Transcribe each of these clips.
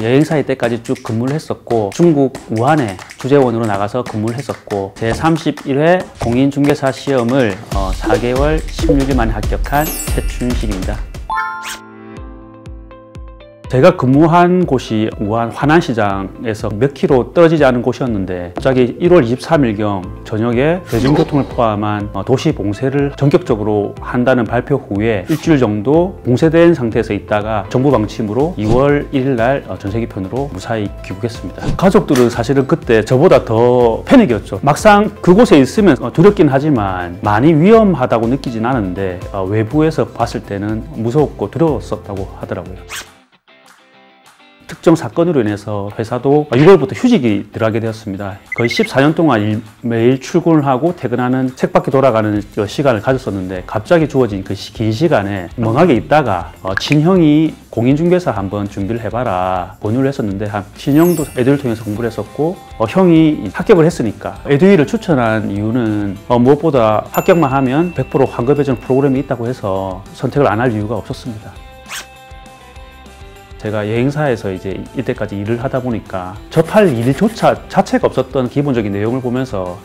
여행사일 때까지 쭉 근무를 했었고 중국 우한에 주재원으로 나가서 근무를 했었고 제31회 공인중개사 시험을 4개월 16일 만에 합격한 최춘식입니다. 제가 근무한 곳이 우한 화난시장에서 몇 킬로 떨어지지 않은 곳이었는데 갑자기 1월 23일경 저녁에 대중교통을 포함한 도시 봉쇄를 전격적으로 한다는 발표 후에 일주일 정도 봉쇄된 상태에서 있다가 정부 방침으로 2월 1일 날 전세기편으로 무사히 귀국했습니다. 가족들은 사실은 그때 저보다 더 패닉이었죠. 막상 그곳에 있으면 두렵긴 하지만 많이 위험하다고 느끼진 않았는데 외부에서 봤을 때는 무섭고 두려웠었다고 하더라고요. 특정 사건으로 인해서 회사도 6월부터 휴직이 들어가게 되었습니다. 거의 14년 동안 매일 출근을 하고 퇴근하는 책밖에 돌아가는 시간을 가졌었는데 갑자기 주어진 그 긴 시간에 멍하게 있다가 친형이 공인중개사 한번 준비를 해봐라 권유를 했었는데 친형도 에듀윌 통해서 공부를 했었고 형이 합격을 했으니까 에듀윌을 추천한 이유는 무엇보다 합격만 하면 100% 환급회전 프로그램이 있다고 해서 선택을 안 할 이유가 없었습니다. 제가 여행사에서 이제 이때까지 일을 하다 보니까 접할 일조차 자체가 없었던 기본적인 내용을 보면서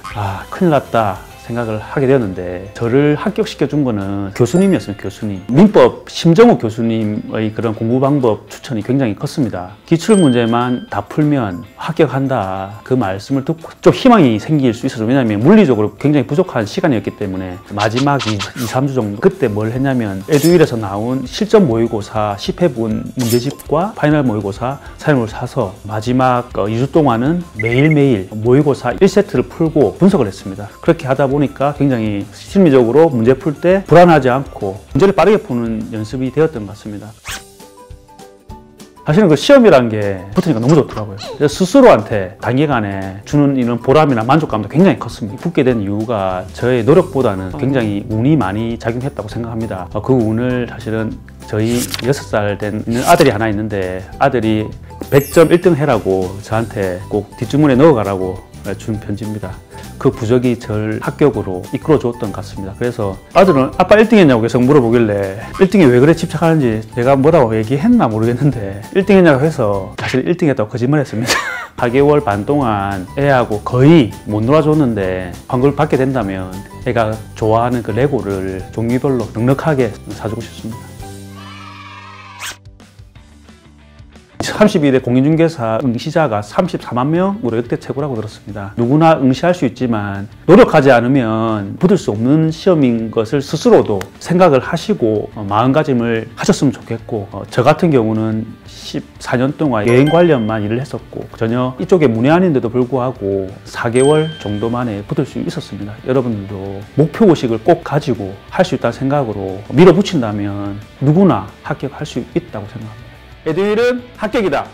큰일 났다 생각을 하게 되었는데 저를 합격시켜 준 거는 교수님이었습니다. 교수님. 민법 심정욱 교수님의 그런 공부 방법 추천이 굉장히 컸습니다. 기출문제만 다 풀면 합격한다. 그 말씀을 듣고 좀 희망이 생길 수 있어서 왜냐하면 물리적으로 굉장히 부족한 시간이었기 때문에 마지막 2-3주 정도 그때 뭘 했냐면 에듀윌에서 나온 실전 모의고사 10회분 문제집과 파이널 모의고사 사용을 사서 마지막 2주 동안은 매일매일 모의고사 1세트를 풀고 분석을 했습니다. 그렇게 하다 보니까 굉장히 심리적으로 문제 풀 때 불안하지 않고 문제를 빠르게 푸는 연습이 되었던 것 같습니다. 사실은 그 시험이란 게 붙으니까 너무 좋더라고요. 스스로한테 단기간에 주는 이런 보람이나 만족감도 굉장히 컸습니다. 붙게 된 이유가 저의 노력보다는 굉장히 운이 많이 작용했다고 생각합니다. 그 운을 사실은 저희 6살 된 아들이 하나 있는데 아들이 100점 1등 해라고 저한테 꼭 뒷주머니에 넣어가라고 준 편지입니다. 그 부적이 절 합격으로 이끌어 주었던 것 같습니다. 그래서 아들은 아빠 1등 했냐고 계속 물어보길래 1등에 왜 그래 집착하는지 제가 뭐라고 얘기했나 모르겠는데 1등 했냐고 해서 사실 1등 했다고 거짓말 했습니다. 4개월 반 동안 애하고 거의 못 놀아줬는데 환급을 받게 된다면 애가 좋아하는 그 레고를 종류별로 넉넉하게 사주고 싶습니다. 30일에 공인중개사 응시자가 34만 명으로 역대 최고라고 들었습니다. 누구나 응시할 수 있지만 노력하지 않으면 붙을 수 없는 시험인 것을 스스로도 생각을 하시고 마음가짐을 하셨으면 좋겠고 저 같은 경우는 14년 동안 여행 관련만 일을 했었고 전혀 이쪽에 문외한인데도 불구하고 4개월 정도 만에 붙을 수 있었습니다. 여러분들도 목표의식을 꼭 가지고 할 수 있다는 생각으로 밀어붙인다면 누구나 합격할 수 있다고 생각합니다. 에듀윌은 합격이다.